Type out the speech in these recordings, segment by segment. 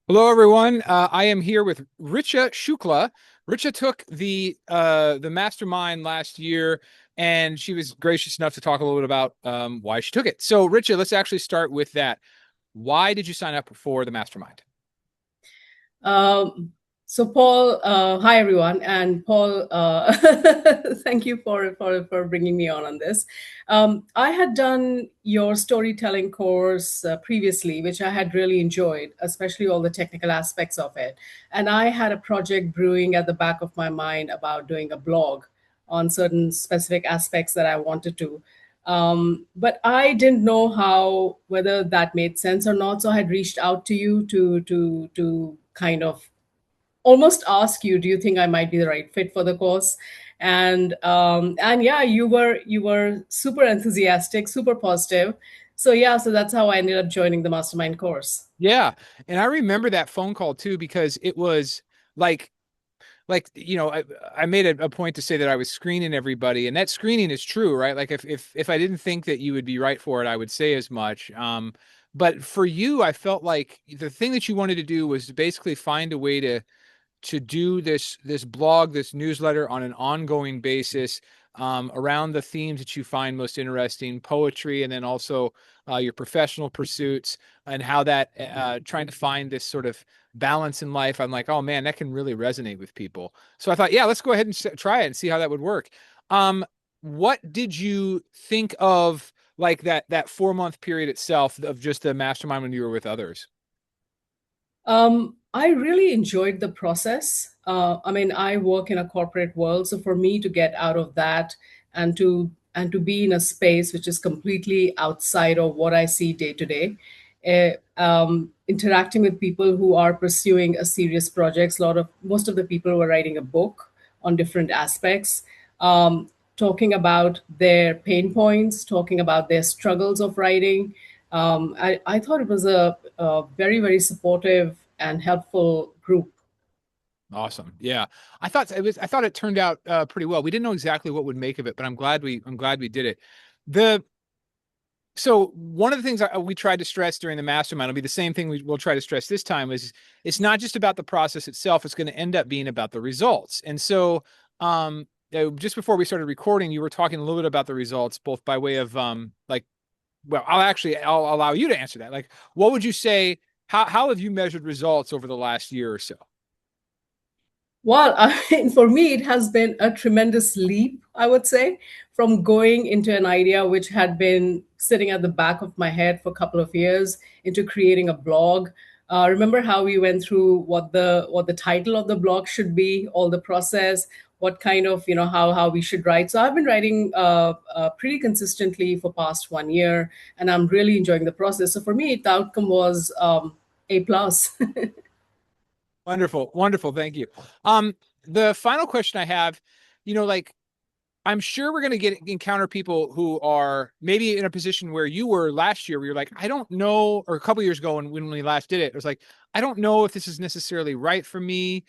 Hello, everyone. I am here with Richa Shukla. Richa took the mastermind last year, and she was gracious enough to talk a little bit about why she took it. So, Richa, let's actually start with that. Why did you sign up for the mastermind? Um, so Paul, hi everyone, and Paul, thank you for bringing me on this. I had done your storytelling course previously, which I had really enjoyed, especially all the technical aspects of it. And I had a project brewing at the back of my mind about doing a blog on certain specific aspects that I wanted to. But I didn't know how whether that made sense or not. So I had reached out to you to kind of almost ask you, do you think I might be the right fit for the course? And yeah, you were super enthusiastic, super positive. So yeah, so that's how I ended up joining the mastermind course. Yeah, and I remember that phone call too because it was like I made a point to say that I was screening everybody, and that screening is true, right? Like if I didn't think that you would be right for it, I would say as much. But for you, I felt like the thing that you wanted to do was to basically find a way to do this blog, this newsletter on an ongoing basis around the themes that you find most interesting, poetry, and then also your professional pursuits and how that trying to find this sort of balance in life. I'm like, oh man, that can really resonate with people. So I thought, yeah, let's go ahead and try it and see how that would work. Um, what did you think of like that 4 month period itself of just the mastermind when you were with others? I really enjoyed the process. I mean, I work in a corporate world, so for me to get out of that and to be in a space which is completely outside of what I see day to day, interacting with people who are pursuing a serious projects. Most of the people were writing a book on different aspects, talking about their pain points, talking about their struggles of writing. I thought it was a very, very supportive and helpful group. Awesome. Yeah. I thought it turned out pretty well. We didn't know exactly what would make of it, but I'm glad we did it. The so one of the things we tried to stress during the mastermind will be the same thing we'll try to stress this time is it's not just about the process itself, it's going to end up being about the results. And so just before we started recording, you were talking a little bit about the results, both by way of well, I'll allow you to answer that. Like what would you say how have you measured results over the last year or so? Well, I mean, for me, it has been a tremendous leap, I would say, from going into an idea which had been sitting at the back of my head for a couple of years into creating a blog. Remember how we went through what the title of the blog should be, all the process, what kind of how we should write. So I've been writing pretty consistently for past 1 year, and I'm really enjoying the process. So for me, the outcome was A plus. Wonderful, wonderful. Thank you. The final question I have, like I'm sure we're going to get encounter people who are maybe in a position where you were last year, where you're like, I don't know, or a couple years ago when we last did it, it was like, I don't know if this is necessarily right for me.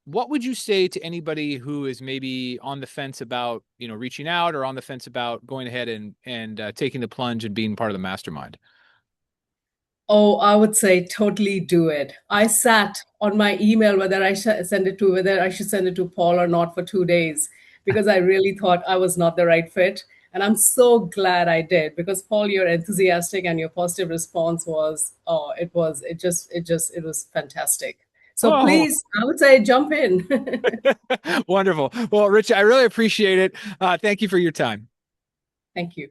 What would you say to anybody who is maybe on the fence about, reaching out or on the fence about going ahead and taking the plunge and being part of the mastermind? Oh, I would say totally do it. I sat on my email whether I should send it to Paul or not for 2 days because I really thought I was not the right fit. And I'm so glad I did because Paul, your enthusiastic and your positive response was, oh, it was fantastic. So Oh, please, I would say jump in. wonderful. Well, Rich, I really appreciate it. Thank you for your time. Thank you.